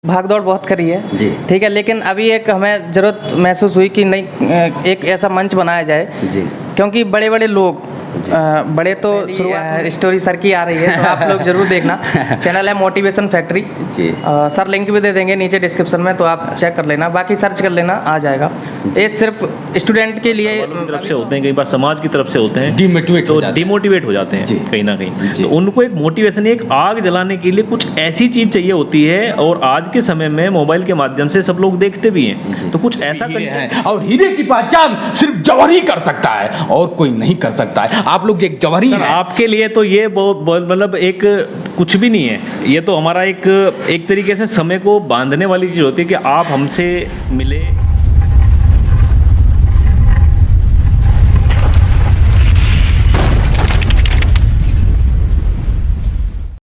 भाग दौड़ बहुत करी है जी। ठीक है, लेकिन अभी एक हमें ज़रूरत महसूस हुई कि नहीं एक ऐसा मंच बनाया जाए जी। क्योंकि बड़े बड़े लोग बड़े तो स्टोरी सर की आ रही है तो आप लोग जरूर देखना। चैनल है मोटिवेशन फैक्ट्री जी। सर लिंक भी दे देंगे नीचे डिस्क्रिप्शन में, तो आप चेक कर लेना, बाकी सर्च कर लेना आ जाएगा। ये सिर्फ स्टूडेंट के लिए की तरफ से होते हैं, कई बार समाज की तरफ से होते हैं, डिमोटिवेट हो जाते हैं कहीं ना कहीं। जी। तो उनको एक मोटिवेशन, एक आग जलाने के लिए कुछ ऐसी चीज़ चाहिए होती है, और आज के समय में मोबाइल के माध्यम से सब लोग देखते भी हैं, तो कुछ ऐसा है। और हीरे की पहचान सिर्फ जौहर ही कर सकता है और कोई नहीं कर सकता है। आप लोग एक जौहरी हैं। आपके लिए तो ये बहुत मतलब एक कुछ भी नहीं है, ये तो हमारा एक तरीके से समय को बांधने वाली चीज़ होती है कि आप हमसे मिले।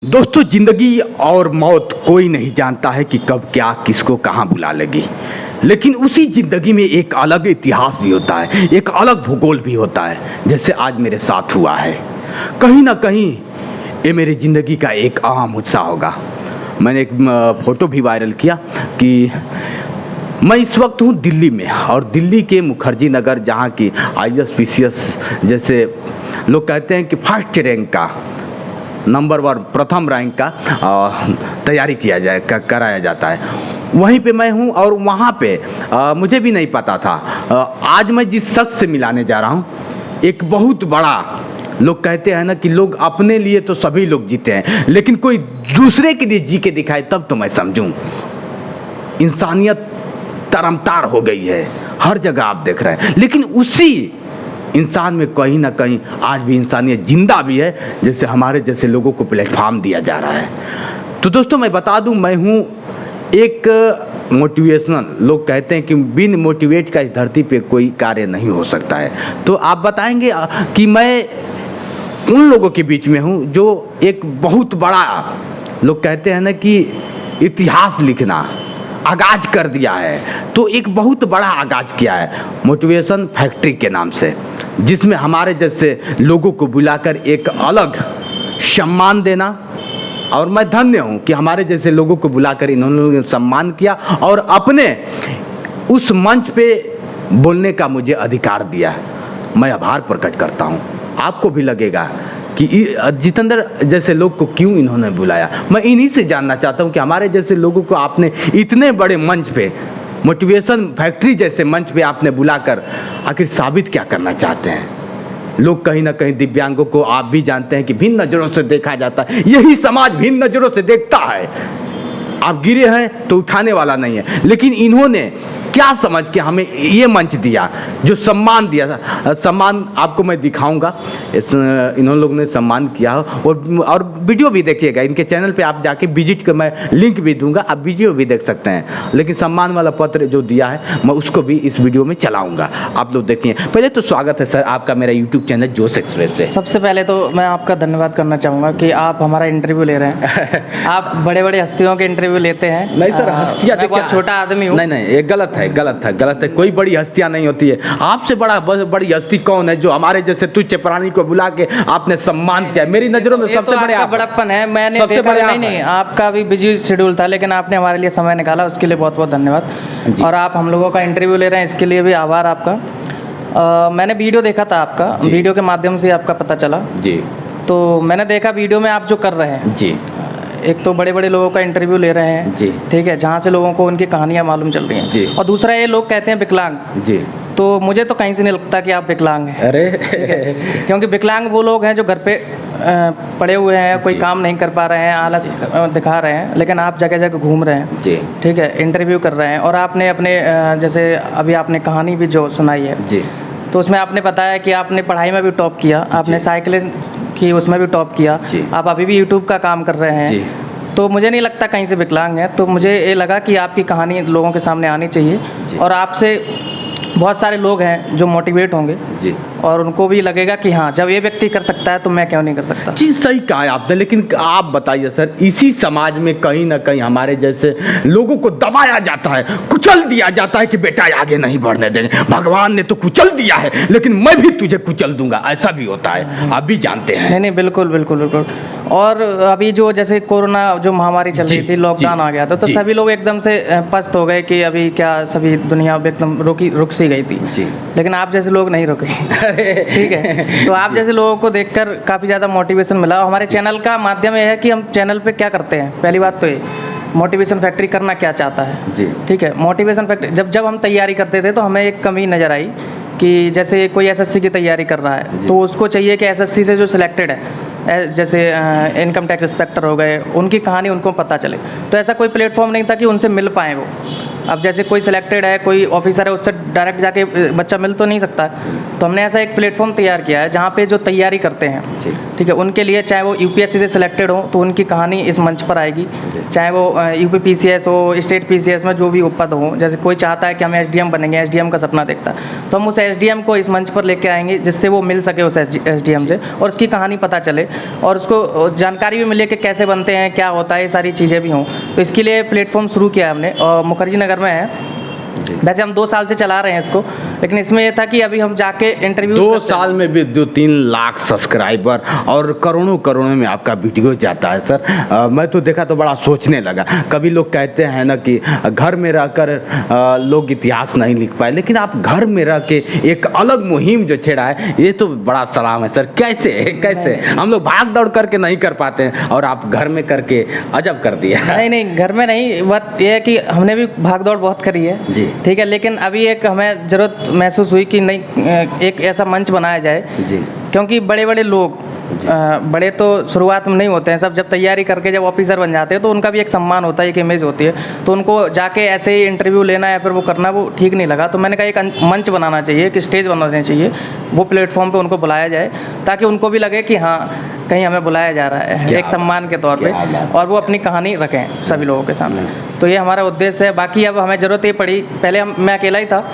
दोस्तों, जिंदगी और मौत कोई नहीं जानता है कि कब क्या किसको कहाँ बुला लेगी, लेकिन उसी ज़िंदगी में एक अलग इतिहास भी होता है, एक अलग भूगोल भी होता है, जैसे आज मेरे साथ हुआ है। कहीं ना कहीं ये मेरी ज़िंदगी का एक अहम हिस्सा होगा। मैंने एक फ़ोटो भी वायरल किया कि मैं इस वक्त हूँ दिल्ली में, और दिल्ली के मुखर्जी नगर, जहाँ की IAS PCS जैसे लोग कहते हैं कि फर्स्ट रैंक का, नंबर 1 प्रथम रैंक का तैयारी कराया जाता है, वहीं पे मैं हूँ। और वहाँ पे मुझे भी नहीं पता था, आज मैं जिस शख्स से मिलाने जा रहा हूँ, एक बहुत बड़ा, लोग कहते हैं ना कि लोग अपने लिए तो सभी लोग जीते हैं, लेकिन कोई दूसरे के लिए जी के दिखाए तब तो मैं समझूं। इंसानियत तरमतार हो गई है, हर जगह आप देख रहे हैं, लेकिन उसी इंसान में कहीं ना कहीं आज भी इंसानियत जिंदा भी है, जैसे हमारे जैसे लोगों को प्लेटफॉर्म दिया जा रहा है। तो दोस्तों, मैं बता दूं, मैं हूं एक मोटिवेशनल, लोग कहते हैं कि बिन मोटिवेट का इस धरती पे कोई कार्य नहीं हो सकता है। तो आप बताएंगे कि मैं उन लोगों के बीच में हूं जो एक बहुत बड़ा, लोग कहते हैं ना कि इतिहास लिखना आगाज कर दिया है, तो एक बहुत बड़ा आगाज किया है मोटिवेशन फैक्ट्री के नाम से, जिसमें हमारे जैसे लोगों को बुलाकर एक अलग सम्मान देना। और मैं धन्य हूँ कि हमारे जैसे लोगों को बुलाकर इन्होंने सम्मान किया और अपने उस मंच पे बोलने का मुझे अधिकार दिया। मैं आभार प्रकट करता हूँ। आपको भी लगेगा कि जितेंद्र जैसे लोग को क्यों इन्होंने बुलाया। मैं इन्हीं से जानना चाहता हूँ कि हमारे जैसे लोगों को आपने इतने बड़े मंच पे, मोटिवेशन फैक्ट्री जैसे मंच पे आपने बुलाकर आखिर साबित क्या करना चाहते हैं। लोग कहीं ना कहीं दिव्यांगों को, आप भी जानते हैं कि भिन्न नज़रों से देखा जाता है, यही समाज भिन्न नज़रों से देखता है। आप गिरे हैं तो उठाने वाला नहीं है, लेकिन इन्होंने क्या समझ के हमें ये मंच दिया, जो सम्मान दिया। सम्मान आपको मैं दिखाऊंगा, इन्होंने लोग ने सम्मान किया, और वीडियो भी देखिएगा इनके चैनल पे, आप जाके विजिट कर, मैं लिंक भी दूंगा, आप वीडियो भी देख सकते हैं। लेकिन सम्मान वाला पत्र जो दिया है, मैं उसको भी इस वीडियो में चलाऊंगा, आप लोग देखिए। पहले तो स्वागत है सर आपका मेरा यूट्यूब चैनल जोश एक्सप्रेस पे। सबसे पहले तो मैं आपका धन्यवाद करना चाहूँगा कि आप हमारा इंटरव्यू ले रहे हैं। आप बड़े बड़े हस्तियों के इंटरव्यू लेते हैं। नहीं सर, हस्तियाँ मैं बहुत छोटा आदमी हूँ। नहीं, ये गलत है, गलत है। कोई बड़ी हस्तियां नहीं होती है। आपसे बड़ी हस्ती कौन है जो हमारे जैसे तुच्छ प्राणी को बुला के आपने सम्मान किया। मेरी नज़रों में सबसे बड़े आप बड़प्पन है। मैंने सबसे देखा, बड़े नहीं, आपका भी बिजी शेड्यूल था, लेकिन आपने हमारे लिए समय निकाला, उसके लिए बहुत बहुत धन्यवाद। और आप हम लोगों का इंटरव्यू ले रहे हैं, इसके लिए भी आभार आपका। मैंने वीडियो देखा था आपका, वीडियो के माध्यम से आपका पता चला जी। तो मैंने देखा वीडियो में आप जो कर रहे हैं जी, एक तो बड़े बड़े लोगों का इंटरव्यू ले रहे हैं जी, ठीक है, जहाँ से लोगों को उनकी कहानियाँ मालूम चल रही हैं जी। और दूसरा, ये लोग कहते हैं विकलांग जी, तो मुझे तो कहीं से नहीं लगता कि आप विकलांग हैं। अरे क्योंकि विकलांग वो लोग हैं जो घर पे पड़े हुए हैं, कोई काम नहीं कर पा रहे हैं, आलस दिखा रहे हैं, लेकिन आप जगह जगह घूम रहे हैं जी, ठीक है, इंटरव्यू कर रहे हैं। और आपने अपने जैसे अभी आपने कहानी भी जो सुनाई है जी, तो उसमें आपने बताया कि आपने पढ़ाई में भी टॉप किया, आपने साइकिलिंग की उसमें भी टॉप किया, आप अभी भी यूट्यूब का काम कर रहे हैं, तो मुझे नहीं लगता कहीं से विकलांग है। तो मुझे ये लगा कि आपकी कहानी लोगों के सामने आनी चाहिए, और आपसे बहुत सारे लोग हैं जो मोटिवेट होंगे जी। और उनको भी लगेगा कि हाँ, जब ये व्यक्ति कर सकता है तो मैं क्यों नहीं कर सकता। जी सही कहा है आपने, लेकिन आप बताइए सर, इसी समाज में कहीं ना कहीं हमारे जैसे लोगों को दबाया जाता है, कुचल दिया जाता है कि बेटा आगे नहीं बढ़ने देंगे, भगवान ने तो कुचल दिया है लेकिन मैं भी तुझे कुचल दूंगा, ऐसा भी होता है, आप भी जानते हैं। नहीं नहीं, बिल्कुल बिल्कुल बिल्कुल। और अभी जो जैसे कोरोना जो महामारी चल रही थी, लॉकडाउन आ गया था, तो सभी लोग एकदम से पस्त हो गए कि अभी क्या सभी दुनिया एकदम रुक सी गई थी जी। लेकिन आप जैसे लोग नहीं रुके। ठीक है, तो आप जैसे लोगों को देखकर काफ़ी ज़्यादा मोटिवेशन मिला। हमारे चैनल का माध्यम ये है कि हम चैनल पे क्या करते हैं, पहली बात तो ये मोटिवेशन फैक्ट्री करना क्या चाहता है जी। ठीक है, मोटिवेशन फैक्ट्री जब हम तैयारी करते थे तो हमें एक कमी नज़र आई कि जैसे कोई एसएससी की तैयारी कर रहा है तो उसको चाहिए कि एसएससी से जो सिलेक्टेड है, जैसे इनकम टैक्स इंस्पेक्टर हो गए, उनकी कहानी उनको पता चले। तो ऐसा कोई प्लेटफॉर्म नहीं था कि उनसे मिल पाए वो। अब जैसे कोई सिलेक्टेड है, कोई ऑफिसर है, उससे डायरेक्ट जाके बच्चा मिल तो नहीं सकता, तो हमने ऐसा एक प्लेटफॉर्म तैयार किया है जहाँ पे जो तैयारी करते हैं ठीक है, उनके लिए चाहे वो यूपीएससी से सिलेक्टेड हो तो उनकी कहानी इस मंच पर आएगी, चाहे वो यूपी पीसीएस हो, स्टेट पीसीएस में जो भी पद हो, जैसे कोई चाहता है कि हम एसडीएम बनेंगे, एसडीएम का सपना देखता है, तो हम उस एसडीएम को इस मंच पर लेके आएंगे जिससे वो मिल सके उस एसडीएम से और उसकी कहानी पता चले और उसको जानकारी भी मिले कि कैसे बनते हैं, क्या होता है, ये सारी चीज़ें भी हों। तो इसके लिए प्लेटफॉर्म शुरू किया हमने और मुखर्जी नगर में है। वैसे हम 2 साल से चला रहे हैं इसको, लेकिन इसमें यह था कि अभी हम जाके इंटरव्यू 2 साल में भी 2-3 लाख सब्सक्राइबर और करोड़ों में आपका वीडियो जाता है सर। मैं तो देखा तो बड़ा सोचने लगा। कभी लोग कहते हैं ना कि घर में रहकर लोग इतिहास नहीं लिख पाए, लेकिन आप घर में रह के एक अलग मुहिम जो छेड़ा है, ये तो बड़ा सलाम है सर। कैसे हम लोग भाग दौड़ करके नहीं कर पाते हैं और आप घर में करके अजब कर दिया। नहीं, घर में नहीं, बस ये है कि हमने भी भाग दौड़ बहुत करी है ठीक है, लेकिन अभी एक हमें ज़रूरत महसूस हुई कि नहीं, एक ऐसा मंच बनाया जाए जी। क्योंकि बड़े लोग बड़े तो शुरुआत में नहीं होते हैं, सब जब तैयारी करके जब ऑफिसर बन जाते हैं तो उनका भी एक सम्मान होता है, एक इमेज होती है, तो उनको जाके ऐसे ही इंटरव्यू लेना या फिर वो करना वो ठीक नहीं लगा। तो मैंने कहा एक मंच बनाना चाहिए, एक स्टेज बनाना चाहिए, वो प्लेटफॉर्म पे उनको बुलाया जाए ताकि उनको भी लगे कि हाँ कहीं हमें बुलाया जा रहा है एक सम्मान के तौर पे, और वो अपनी कहानी रखें सभी लोगों के सामने। तो ये हमारा उद्देश्य है। बाकी अब हमें ज़रूरत ये पड़ी, पहले मैं अकेला ही था,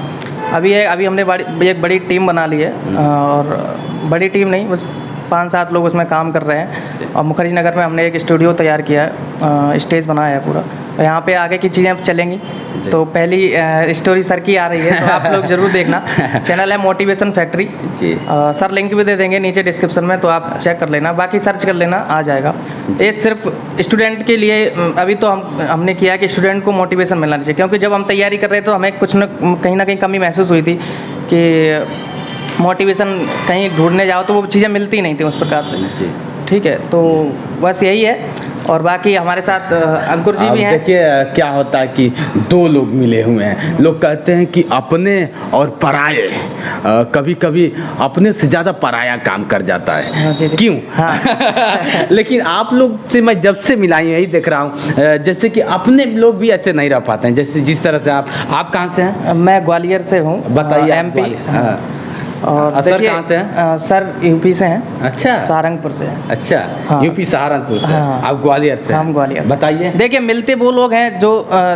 अभी हमने एक बड़ी टीम बना ली है, और बड़ी टीम नहीं, बस 5-7 लोग उसमें काम कर रहे हैं। और मुखर्जी नगर में हमने एक स्टूडियो तैयार किया है, स्टेज बनाया है पूरा, और यहाँ पे आगे की चीज़ें अब चलेंगी। तो पहली स्टोरी सर की आ रही है, तो आप लोग ज़रूर देखना। चैनल है मोटिवेशन फैक्ट्री जी। सर लिंक भी दे देंगे नीचे डिस्क्रिप्शन में, तो आप चेक कर लेना, बाकी सर्च कर लेना, आ जाएगा। ये सिर्फ स्टूडेंट के लिए अभी तो हमने किया कि स्टूडेंट को मोटिवेशन मिलना चाहिए, क्योंकि जब हम तैयारी कर रहे थे तो हमें कहीं ना कहीं कमी महसूस हुई थी कि मोटिवेशन कहीं ढूंढने जाओ तो वो चीज़ें मिलती नहीं थी उस प्रकार से जी। ठीक है, तो बस यही है। और बाकी हमारे साथ अंकुर जी भी हैं। देखिए क्या होता है कि 2 लोग मिले हुए हैं, लोग कहते हैं कि अपने और पराये, कभी कभी अपने से ज़्यादा पराया काम कर जाता है। हाँ, जी। क्यों? हाँ। लेकिन आप लोग से मैं जब से मिला यही देख रहा हूँ, जैसे कि अपने लोग भी ऐसे नहीं रह पाते हैं, जैसे जिस तरह से आप कहाँ से हैं? मैं ग्वालियर से हूँ, बताइए। MP। और सर कहाँ से हैं? सर यूपी से हैं। अच्छा, सहारनपुर से हैं। अच्छा। हाँ। यूपी सहारनपुर से। हाँ। आप ग्वालियर से? हम ग्वालियर से। बताइए। देखिए, मिलते वो लोग हैं जो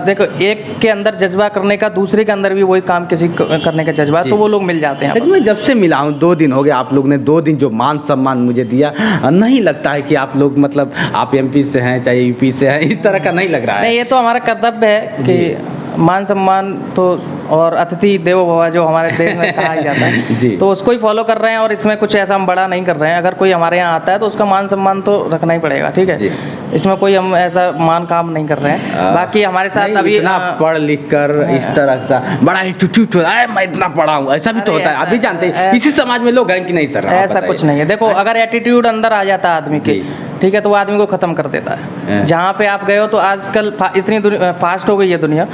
देखो, एक के अंदर जज्बा करने का, दूसरे के अंदर भी वही काम किसी करने का जज्बा, तो वो लोग मिल जाते हैं। लेकिन मैं जब से मिला हूँ 2 दिन हो गए, आप लोग ने 2 दिन जो मान सम्मान मुझे दिया, नहीं लगता है कि आप लोग मतलब आप MP से हैं चाहे यूपी से हैं, इस तरह का नहीं लग रहा है। नहीं, ये तो हमारा कर्तव्य है कि मान सम्मान तो, और अतिथि देवो भव जो हमारे देश में कहा जाता है जी। तो उसको ही फॉलो कर रहे हैं, और इसमें कुछ ऐसा हम बड़ा नहीं कर रहे हैं। अगर कोई हमारे यहाँ आता है तो उसका मान सम्मान तो रखना ही पड़ेगा, ठीक है। इसमें कोई हम ऐसा मान काम नहीं कर रहे हैं। बाकी हमारे साथ अभी इतना पढ़ लिख कर इस तरह का बड़ा एटीट्यूड होता है, मैं इतना पढ़ा हूँ, ऐसा भी तो होता है। अभी जानते हैं इसी समाज में लोग हैं कि नहीं सर? ऐसा कुछ नहीं है। देखो, अगर एटीट्यूड अंदर आ जाता है आदमी के, ठीक है, तो वो आदमी को ख़त्म कर देता है। जहाँ पे आप गए हो, तो आजकल इतनी फास्ट हो गई है दुनिया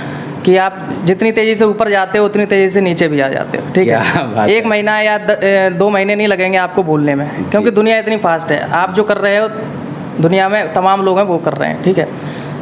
कि आप जितनी तेज़ी से ऊपर जाते हो उतनी तेज़ी से नीचे भी आ जाते हो, ठीक है। 1 महीना या 2 महीने नहीं लगेंगे आपको भूलने में, क्योंकि दुनिया इतनी फास्ट है। आप जो कर रहे हो दुनिया में तमाम लोग हैं वो कर रहे हैं, ठीक है।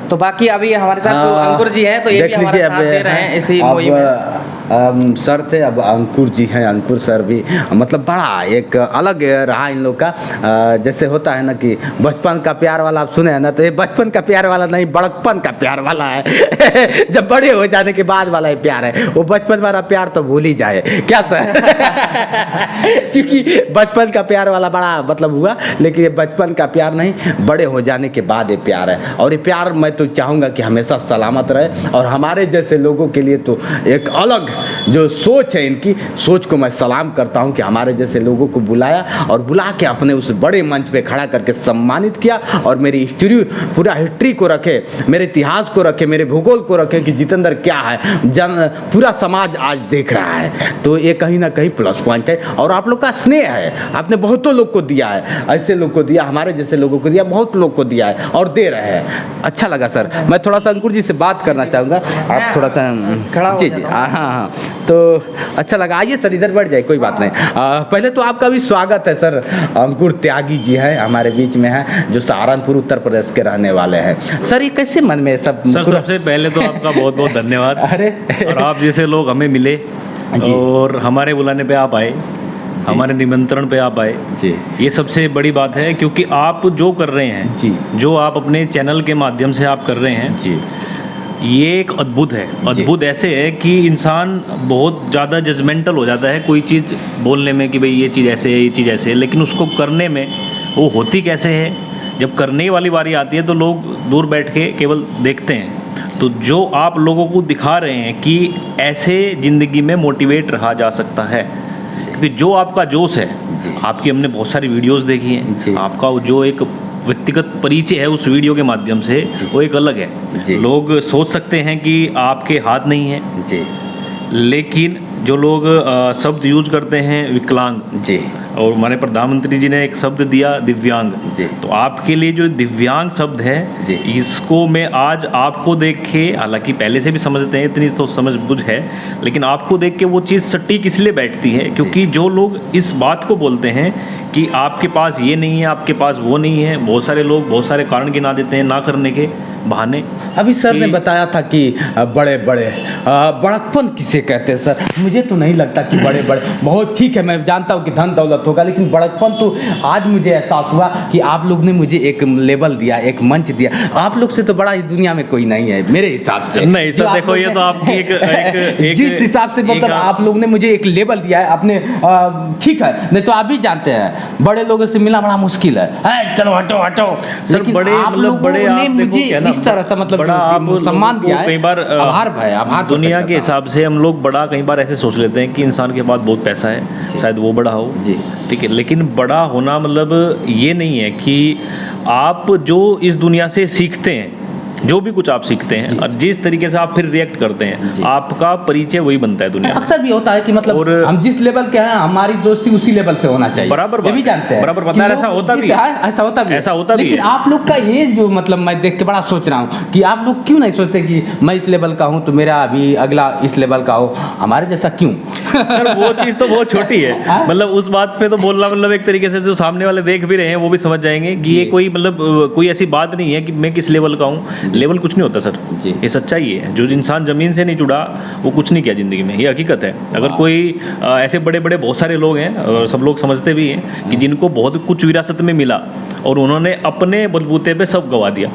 तो बाकी अभी हमारे साथ जो अंकुर जी हैं, तो ये भी हमारा साथ दे रहे हैं इसी मुहिम में। सर थे, अब अंकुर जी हैं। अंकुर सर भी मतलब बड़ा एक अलग रहा इन लोग का। जैसे होता है ना कि बचपन का प्यार वाला आप सुने हैं ना, तो ये बचपन का प्यार वाला नहीं, बड़कपन का प्यार वाला है। जब बड़े हो जाने के बाद वाला ये प्यार है, वो बचपन वाला प्यार तो भूल ही जाए क्या सर? क्योंकि बचपन का प्यार वाला बड़ा मतलब हुआ, लेकिन ये बचपन का प्यार नहीं, बड़े हो जाने के बाद ये प्यार है। और ये प्यार मैं तो चाहूँगा कि हमेशा सलामत रहे, और हमारे जैसे लोगों के लिए तो एक अलग जो सोच है, इनकी सोच को मैं सलाम करता हूँ कि हमारे जैसे लोगों को बुलाया और बुला के अपने उस बड़े मंच पे खड़ा करके सम्मानित किया, और मेरी हिस्ट्री, पूरा हिस्ट्री को रखे, मेरे इतिहास को रखे, मेरे भूगोल को रखे कि जितेंद्र क्या है, पूरा समाज आज देख रहा है। तो ये कहीं ना कहीं प्लस पॉइंट है, और आप लोग का स्नेह है, आपने बहुतों लोग को दिया है, ऐसे लोग को दिया, हमारे जैसे लोगों को दिया, बहुत लोग को दिया है और दे रहे हैं। अच्छा लगा सर। मैं थोड़ा सा अंकुर जी से बात करना चाहूँगा, आप थोड़ा सा खड़ा हो जी जी, हाँ, तो अच्छा लगा। आइए सर, इधर बैठ जाए, कोई बात नहीं। पहले तो आपका भी स्वागत है सर। अंकुर त्यागी जी हैं हमारे बीच में हैं, जो सहारनपुर उत्तर प्रदेश के रहने वाले हैं। सर ये कैसे मन में सब? सर सबसे पहले तो आपका बहुत बहुत धन्यवाद। अरे और आप जैसे लोग हमें मिले और हमारे बुलाने पे आप आए, हमारे निमंत्रण पे आप आए जी, ये सबसे बड़ी बात है। क्योंकि आप जो कर रहे हैं जी, जो आप अपने चैनल के माध्यम से आप कर रहे हैं जी, ये एक अद्भुत है। अद्भुत ऐसे है कि इंसान बहुत ज़्यादा जजमेंटल हो जाता है कोई चीज़ बोलने में कि भाई ये चीज़ ऐसे है, ये चीज़ ऐसे है, लेकिन उसको करने में वो होती कैसे है, जब करने वाली बारी आती है तो लोग दूर बैठ के केवल देखते हैं। तो जो आप लोगों को दिखा रहे हैं कि ऐसे ज़िंदगी में मोटिवेट रहा जा सकता है, क्योंकि जो आपका जोश है, आपकी हमने बहुत सारी वीडियोस देखी हैं, आपका जो एक व्यक्तिगत परिचय है उस वीडियो के माध्यम से वो एक अलग है। लोग सोच सकते हैं कि आपके हाथ नहीं है जी, लेकिन जो लोग शब्द यूज करते हैं विकलांग जी, और हमारे प्रधानमंत्री जी ने एक शब्द दिया दिव्यांग जी, तो आपके लिए जो दिव्यांग शब्द है इसको मैं आज आपको देख के, हालांकि पहले से भी समझते हैं, इतनी तो समझ बुझ है, लेकिन आपको देख के वो चीज़ सटीक इसलिए बैठती है क्योंकि जो लोग इस बात को बोलते हैं कि आपके पास ये नहीं है, आपके पास वो नहीं है, बहुत सारे लोग बहुत सारे कारण गिना देते हैं ना करने के बहाने। अभी सर ने बताया था कि बड़े बड़े बड़कपन किसे कहते हैं सर? मुझे तो नहीं लगता कि बड़े बड़े, बहुत ठीक है, मैं जानता हूँ कि धन दौलत होगा, लेकिन बड़कपन तो आज मुझे एहसास हुआ कि आप लोग ने मुझे एक लेवल दिया, एक मंच दिया। आप लोग से तो बड़ा इस दुनिया में कोई नहीं है मेरे हिसाब से। नहीं सर, देखो ये तो आपकी एक जिस हिसाब से मतलब आप लोग ने मुझे एक लेवल दिया है अपने, ठीक है, नहीं तो आप भी जानते हैं बड़े लोगों से मिलना बड़ा मुश्किल है, चलो हटो हटो, लेकिन बड़े मतलब बड़े ने मुझे इस तरह से मतलब बड़ा आप सम्मान दिया है, कई बार आभार भाई, आभार। दुनिया के हिसाब से हम लोग बड़ा कई बार ऐसे सोच लेते हैं कि इंसान के पास बहुत पैसा है, शायद वो बड़ा हो जी, ठीक है, लेकिन बड़ा होना मतलब ये नहीं है कि आप जो इस दुनिया से सीखते हैं, जो भी कुछ आप सीखते हैं और जिस तरीके से आप फिर रिएक्ट करते हैं, आपका परिचय वही बनता है दुनिया में। अक्सर भी होता है कि मतलब और हम जिस लेवल के हैं हमारी दोस्ती उसी लेवल से होना चाहिए, बराबर ये भी जानते हैं, बराबर पता है, ऐसा होता भी है, ऐसा होता भी, ऐसा होता भी है। लेकिन आप लोग का ये जो मतलब मैं देख के बड़ा सोच रहा हूँ कि आप लोग क्यों नहीं सोचते कि मैं इस लेवल का हूँ तो मेरा अभी अगला इस लेवल का हो, हमारे जैसा क्यों? सर वो चीज़ तो बहुत छोटी है, मतलब उस बात पे तो बोलना मतलब एक तरीके से जो सामने वाले देख भी रहे हैं वो भी समझ जाएंगे कि ये कोई मतलब कोई ऐसी बात नहीं है कि मैं किस लेवल का हूँ। लेवल कुछ नहीं होता सर, ये सच्चाई है। जो इंसान जमीन से नहीं जुड़ा वो कुछ नहीं किया जिंदगी में, ये हकीकत है। अगर कोई ऐसे बड़े बड़े बहुत सारे लोग हैं और सब लोग समझते भी हैं कि जिनको बहुत कुछ विरासत में मिला और उन्होंने अपने बलबूते पे सब गवा दिया,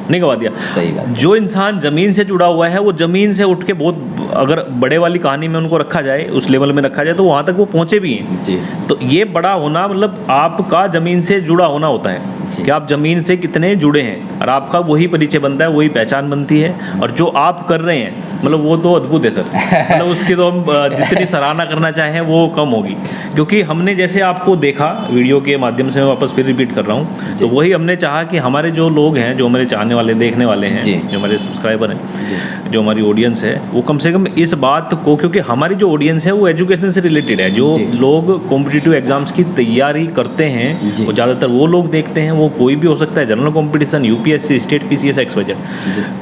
नहीं गवा दिया। सही बात। जो इंसान ज़मीन से जुड़ा हुआ है वो ज़मीन से उठ के बहुत, अगर बड़े वाली कहानी में उनको रखा जाए, उस लेवल में रखा जाए तो वहाँ तक वो पहुँचे भी हैं जी। तो ये बड़ा होना मतलब आपका ज़मीन से जुड़ा होना होता है कि आप ज़मीन से कितने जुड़े हैं, और आपका वही परिचय बनता है, वही पहचान बनती है। और जो आप कर रहे हैं मतलब वो तो अद्भुत है सर, मतलब उसकी तो हम जितनी सराहना करना चाहें वो कम होगी, क्योंकि हमने जैसे आपको देखा वीडियो के माध्यम से, मैं वापस फिर रिपीट कर रहा हूँ, तो वही हमने चाहा कि हमारे जो लोग हैं, जो हमारे चाहने वाले, देखने वाले हैं, जो हमारे सब्सक्राइबर हैं, जो हमारी ऑडियंस है, वो कम से कम इस बात को, क्योंकि हमारी जो ऑडियंस है वो एजुकेशन से रिलेटेड है, जो लोग कॉम्पिटिटिव एग्जाम्स की तैयारी करते हैं वो ज़्यादातर वो लोग देखते हैं, वो कोई भी हो सकता है, general competition, UPSC, state PCS, XYZ,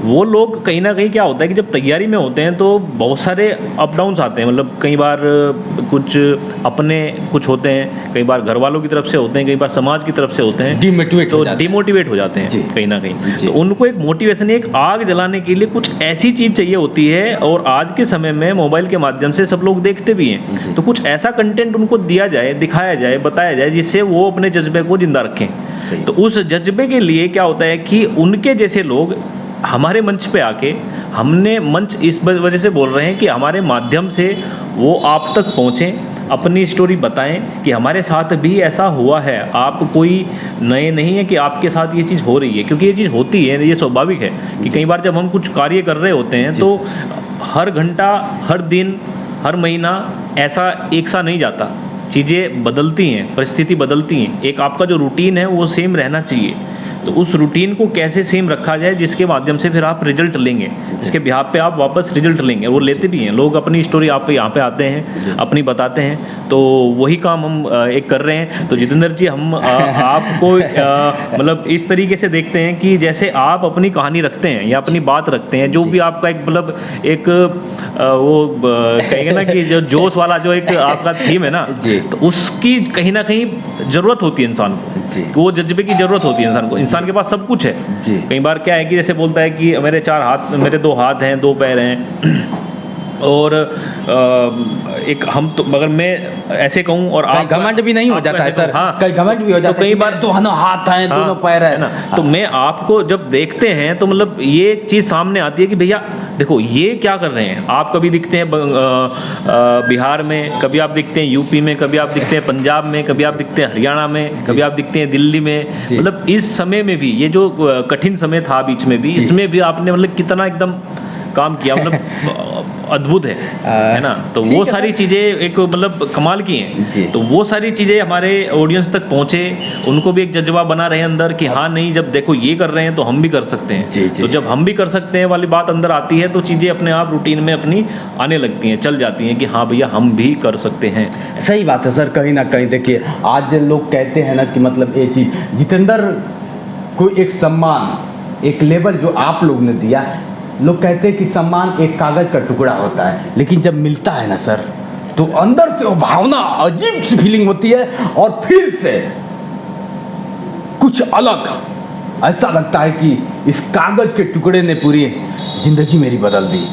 वो लोग कहीं ना कहीं क्या होता है कि जब तैयारी तैयारी में होते हैं तो बहुत सारे अप डाउन्स आते हैं, मतलब कई बार कुछ अपने कुछ होते हैं, कई बार घर वालों की तरफ से होते हैं, कई बार समाज की तरफ से होते हैं, डिमोटिवेट हो जाते हैं कहीं ना कहीं। तो उनको एक मोटिवेशन, एक आग जलाने के लिए कुछ ऐसी चीज़ चाहिए होती है, और आज के समय में मोबाइल के माध्यम से सब लोग देखते भी हैं, तो कुछ ऐसा कंटेंट उनको दिया जाए, दिखाया जाए, बताया जाए, जिससे वो अपने जज्बे को जिंदा रखें। तो उस जज्बे के लिए क्या होता है कि उनके जैसे लोग हमारे मंच पे आके, हमने मंच इस वजह से बोल रहे हैं कि हमारे माध्यम से वो आप तक पहुँचें, अपनी स्टोरी बताएं कि हमारे साथ भी ऐसा हुआ है। आप कोई नए नहीं है कि आपके साथ ये चीज़ हो रही है, क्योंकि ये चीज़ होती है, ये स्वाभाविक है कि कई बार जब हम कुछ कार्य कर रहे होते हैं तो हर घंटा, हर दिन, हर महीना ऐसा एक सा नहीं जाता, चीज़ें बदलती हैं, परिस्थिति बदलती हैं। एक आपका जो रूटीन है वो सेम रहना चाहिए, तो उस रूटीन को कैसे सेम रखा जाए जिसके माध्यम से फिर आप रिजल्ट लेंगे, जिसके बिहाफ पे आप वापस रिजल्ट लेंगे। वो लेते भी हैं लोग, अपनी स्टोरी आप यहाँ पे आते हैं, अपनी बताते हैं, तो वही काम हम एक कर रहे हैं। तो जितेंद्र जी, हम आपको मतलब इस तरीके से देखते हैं कि जैसे आप अपनी कहानी रखते हैं या अपनी बात रखते हैं, जो भी आपका एक मतलब एक वो कहेंगे ना कि जो जोश वाला जो एक आपका थीम है ना, तो उसकी कहीं ना कहीं ज़रूरत होती है इंसान को, वो जज्बे की ज़रूरत होती है इंसान को। इंसान के पास सब कुछ है। कई बार क्या है कि जैसे बोलता है कि मेरे 4 हाथ, मेरे 2 हाथ हैं, 2 पैर हैं, और एक हम तो, मगर मैं ऐसे कहूँ और आप घमंड भी नहीं हो जाता है सर। हाँ, कई घमंड भी हो जाता है, कई बार दोनों हाथ हैं, दोनों पैर है ना। तो मैं आपको जब देखते हैं तो मतलब ये चीज़ सामने आती है कि भैया देखो ये क्या कर रहे हैं। आप कभी दिखते हैं बिहार में, कभी आप दिखते हैं यूपी में, कभी आप दिखते हैं पंजाब में, कभी आप दिखते हैं हरियाणा में, कभी आप दिखते हैं दिल्ली में। मतलब इस समय में भी, ये जो कठिन समय था बीच में भी, इसमें भी आपने मतलब कितना एकदम काम किया, मतलब अद्भुत है ना। तो वो सारी चीज़ें एक मतलब कमाल की हैं। तो वो सारी चीज़ें हमारे ऑडियंस तक पहुँचे, उनको भी एक जज्बा बना रहे अंदर कि हाँ नहीं, जब देखो ये कर रहे हैं तो हम भी कर सकते हैं। तो जब हम भी कर सकते हैं वाली बात अंदर आती है तो चीज़ें अपने आप रूटीन में अपनी आने लगती हैं, चल जाती हैं कि हाँ भैया हम भी कर सकते हैं। सही बात है सर। कहीं ना कहीं देखिए, आज लोग कहते हैं ना कि मतलब ये चीज़, जितेंद्र को एक सम्मान, एक लेवल जो आप लोग ने दिया, लोग कहते हैं कि सम्मान एक कागज़ का टुकड़ा होता है, लेकिन जब मिलता है ना सर, तो अंदर से वो भावना, अजीब सी फीलिंग होती है, और फिर से कुछ अलग, ऐसा लगता है कि इस कागज़ के टुकड़े ने पूरी ज़िंदगी मेरी बदल दी।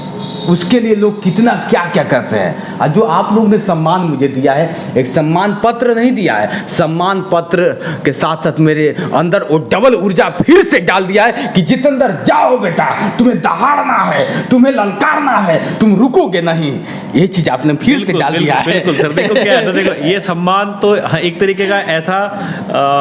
उसके लिए लोग कितना क्या क्या करते हैं। और जो आप लोग ने सम्मान मुझे दिया है, एक सम्मान पत्र नहीं दिया है, सम्मान पत्र के साथ साथ मेरे अंदर वो डबल ऊर्जा फिर से डाल दिया है कि जितेंद्र जाओ बेटा, तुम्हें दहाड़ना है, तुम्हें ललकारना है, तुम रुकोगे नहीं। ये चीज आपने फिर से डाल दिया है। बिल्कुल सर। देखो क्या है, देखो ये सम्मान तो एक तरीके का ऐसा,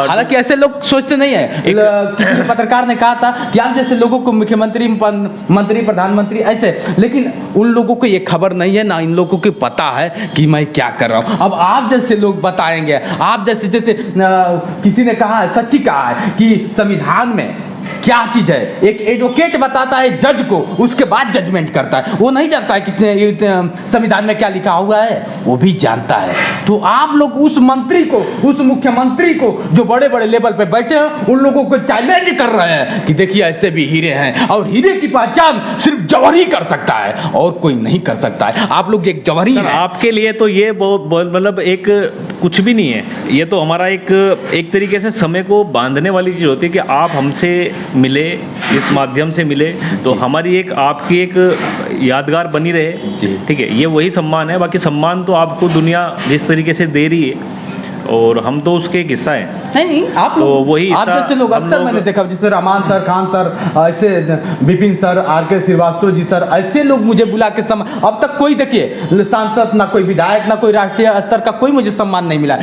हालांकि ऐसे लोग सोचते नहीं है। किसी पत्रकार ने कहा था कि आप जैसे लोगों को मुख्यमंत्री, मंत्री, प्रधानमंत्री ऐसे, लेकिन उन लोगों को ये खबर नहीं है ना, इन लोगों को पता है कि मैं क्या कर रहा हूँ। अब आप जैसे लोग बताएंगे, आप जैसे किसी ने कहा है, सच्ची कहा है कि संविधान में क्या चीज है, एक एडवोकेट बताता है जज को, उसके बाद जजमेंट करता है। वो नहीं जानता है कितने संविधान में क्या लिखा हुआ है, वो भी जानता है। तो आप लोग उस मंत्री को, उस मुख्यमंत्री को जो बड़े बड़े लेवल पे बैठे हैं, उन लोगों को चैलेंज कर रहे हैं कि देखिए ऐसे भी हीरे हैं, और हीरे की पहचान सिर्फ जौहर ही कर सकता है और कोई नहीं कर सकता है। आप लोग एक जौहरी हैं। आपके लिए तो ये मतलब एक कुछ भी नहीं है। ये तो हमारा एक तरीके से समय को बांधने वाली चीज़ होती है कि आप हमसे मिले, इस माध्यम से मिले, तो हमारी एक आपकी एक यादगार बनी रहे। ठीक है, ये वही सम्मान है। बाकी सम्मान तो आपको दुनिया जिस तरीके से दे रही है, और हम तो उसके एक हिस्सा हैं। नहीं, आप तो वही आप जैसे लोग अक्सर मैंने देखा, जैसे रहमान सर, खान सर, ऐसे Vipin sir, R K. Srivastava ji sir, ऐसे लोग मुझे बुला के सम्मान, अब तक कोई देखिए सांसद, ना कोई विधायक, ना कोई राष्ट्रीय स्तर का कोई मुझे सम्मान नहीं मिला।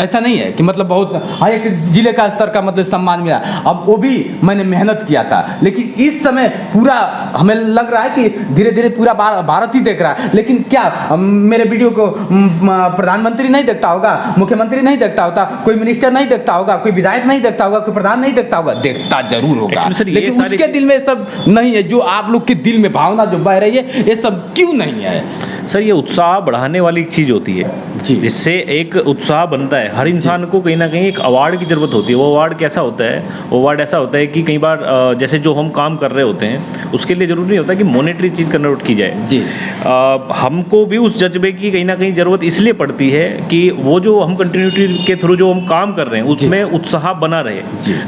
ऐसा नहीं है कि मतलब बहुत हाँ एक जिले का स्तर का मतलब सम्मान मिला, अब वो भी मैंने मेहनत किया था। लेकिन इस समय पूरा हमें लग रहा है कि धीरे धीरे पूरा भारत ही देख रहा है। लेकिन क्या मेरे वीडियो को प्रधानमंत्री नहीं देखता होगा, मुख्यमंत्री नहीं देखता होता, कोई मिनिस्टर नहीं देखता होगा, कोई विधायक नहीं देखता होगा, कोई प्रधान नहीं देखता होगा? देखता जरूर होगा, लेकिन उसके दिल में सब नहीं है। जो आप लोग के दिल में भावना जो बह रही है, ये सब क्यों नहीं है? सर ये उत्साह बढ़ाने वाली एक चीज़ होती है जी। जिससे एक उत्साह बनता है। हर इंसान को कहीं ना कहीं एक अवार्ड की ज़रूरत होती है। वो अवार्ड कैसा होता है? वो अवार्ड ऐसा होता है कि कई बार जैसे जो हम काम कर रहे होते हैं उसके लिए ज़रूरी नहीं होता कि मॉनेटरी चीज़ कन्वर्ट की जाए जी। हमको भी उस जज्बे की कहीं ना कहीं ज़रूरत इसलिए पड़ती है कि वो जो हम कंटिन्यूटी के थ्रू जो हम काम कर रहे हैं उसमें उत्साह बना रहे।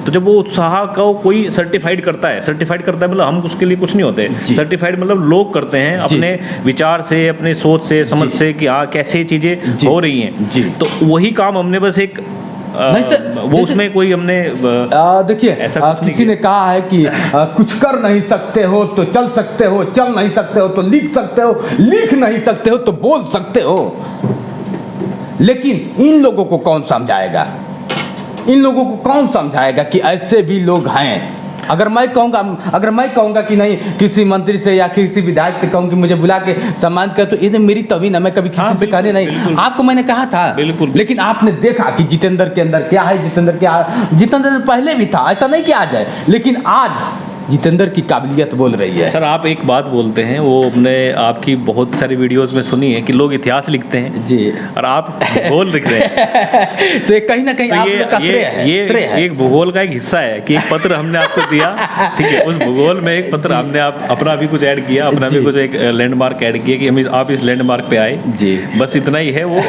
तो जब वो उत्साह को कोई सर्टिफाइड करता है मतलब हम उसके लिए कुछ नहीं होते। सर्टिफाइड मतलब लोग करते हैं अपने विचार से, अपने सोच से, समझ से कि हाँ कैसे चीज़ें हो रही हैं। तो वही काम हमने बस एक वो उसमें कोई हमने देखिए किसी ने कहा है कि कुछ कर नहीं सकते हो तो चल सकते हो, चल नहीं सकते हो तो लिख सकते हो, लिख नहीं सकते हो तो बोल सकते हो। लेकिन इन लोगों को कौन समझाएगा? इन लोगों को कौन समझाएगा कि ऐसे भी लोग हैं? अगर मैं कहूँगा कि नहीं, किसी मंत्री से या किसी विधायक से कहूँ कि मुझे बुला के सम्मानित कर, तो ये मेरी तभी ना, मैं कभी किसी से कहने नहीं। आपको मैंने कहा था, लेकिन आपने देखा कि जितेंद्र के अंदर क्या है। जितेंद्र पहले भी था, ऐसा नहीं कि आज है, लेकिन आज जितेंद्र की काबिलियत बोल रही है। सर आप एक बात बोलते हैं, वो हमने आपकी बहुत सारी वीडियोस में सुनी है कि लोग इतिहास लिखते हैं जी, और आप भूगोल लिख रहे हैं। तो कहीं ना कहीं आप लोग का श्रेय है। ये एक भूगोल का एक हिस्सा है कि एक पत्र हमने आपको दिया, ठीक है, उस भूगोल में एक पत्र हमने अपना भी कुछ ऐड किया, अपना भी कुछ एक लैंडमार्क ऐड किया कि आप इस लैंडमार्क पे आए जी, बस इतना ही है वो।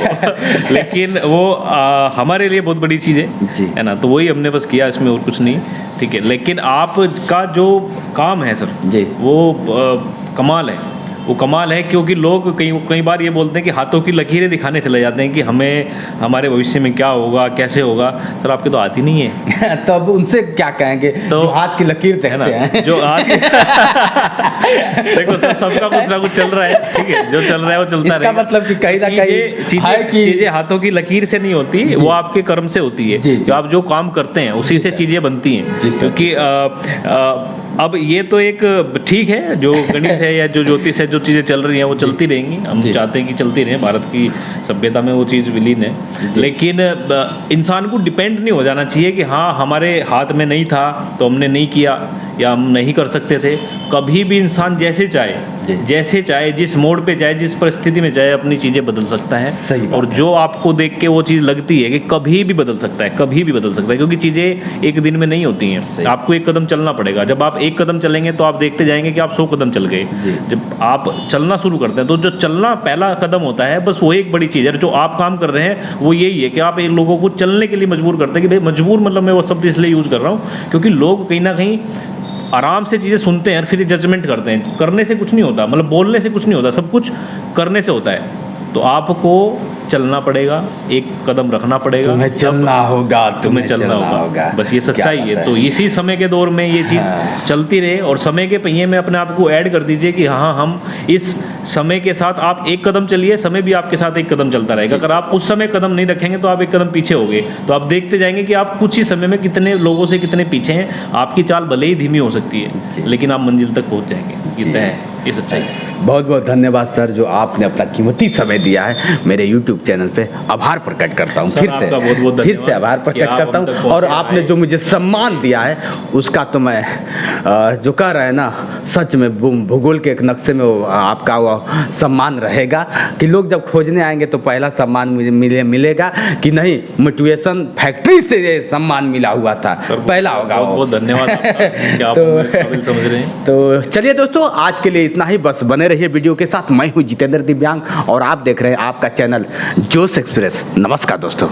लेकिन वो हमारे लिए बहुत बड़ी चीज़ है ना, तो वही हमने बस किया, इसमें और कुछ नहीं, ठीक है। लेकिन आपका जो काम है सर जी, वो कमाल है, वो कमाल है, क्योंकि लोग कई बार ये बोलते हैं कि हाथों की लकीरें दिखाने चले जाते हैं कि हमें हमारे भविष्य में क्या होगा, कैसे होगा। सर आपके तो आती नहीं है। तो अब उनसे क्या कहेंगे तो जो हाथ की लकीर देखते हैं, जो हाथ देखो सर, सबका कुछ ना कुछ चल रहा है, ठीक है, जो चल रहा है वो चलता रहेगा। मतलब कि कहीं ना कहीं चीजें हाथों की लकीर से नहीं होती, वो आपके कर्म से होती है। जो आप जो काम करते हैं उसी से चीजें बनती हैं। क्योंकि अब ये तो एक ठीक है, जो गणित है या जो ज्योतिष है, जो चीज़ें चल रही हैं वो चलती रहेंगी। हम चाहते हैं कि चलती रहें, भारत की सभ्यता में वो चीज़ विलीन है। लेकिन इंसान को डिपेंड नहीं हो जाना चाहिए कि हाँ हमारे हाथ में नहीं था तो हमने नहीं किया या हम नहीं कर सकते थे। कभी भी इंसान जैसे चाहे, जिस मोड़ पे चाहे, जिस परिस्थिति में चाहे, अपनी चीज़ें बदल सकता है। सही और जो आपको देख के वो चीज़ लगती है कि कभी भी बदल सकता है, क्योंकि चीज़ें एक दिन में नहीं होती हैं। आपको एक कदम चलना पड़ेगा। जब आप एक कदम चलेंगे तो आप देखते जाएंगे कि आप 100 कदम चल गए। जब आप चलना शुरू करते हैं तो जो चलना पहला कदम होता है, बस वो एक बड़ी चीज़ है। जो आप काम कर रहे हैं वो यही है कि आप एक लोगों को चलने के लिए मजबूर करते हैं। कि भाई मजबूर मतलब मैं वो शब्द इसलिए यूज़ कर रहा हूँ क्योंकि लोग कहीं ना कहीं आराम से चीज़ें सुनते हैं और फिर जजमेंट करते हैं। करने से कुछ नहीं होता, मतलब बोलने से कुछ नहीं होता, सब कुछ करने से होता है। तो आपको चलना पड़ेगा, एक कदम रखना पड़ेगा, तुम्हें चलना होगा, बस ये सच्चाई है। तो इसी समय के दौर में ये चीज़ चलती रहे और समय के पहिए में अपने आप को ऐड कर दीजिए कि हाँ हम इस समय के साथ, आप एक कदम चलिए, समय भी आपके साथ एक कदम चलता रहेगा। अगर आप उस समय कदम नहीं रखेंगे तो आप एक कदम पीछे होगे। तो आप देखते जाएंगे कि आप कुछ ही समय में कितने लोगों से कितने पीछे हैं। आपकी चाल भले ही धीमी हो सकती है लेकिन आप मंजिल तक पहुँच जाएंगे। ये तय है, ये सच्चाई। बहुत बहुत धन्यवाद सर, जो आपने अपना कीमती समय दिया है मेरे YouTube चैनल पे। आभार प्रकट करता हूँ फिर से आभार प्रकट करता हूँ। और आपने जो मुझे सम्मान दिया है उसका तो मैं जो कह रहे हैं ना, सच में भूगोल के एक नक्शे में आपका वो सम्मान रहेगा कि लोग जब खोजने आएंगे तो पहला सम्मान मुझे मिलेगा कि नहीं, मोटिवेशन फैक्ट्री से ये सम्मान मिला हुआ था, पहला होगा। बहुत धन्यवाद आपका, समझ रहे हैं। तो चलिए दोस्तों, आज के लिए इतना ही। बस बने रहिए वीडियो के साथ। मैं हूँ जितेंद्र दिव्यांग और आप देख रहे हैं आपका चैनल जोश एक्सप्रेस। नमस्कार दोस्तों।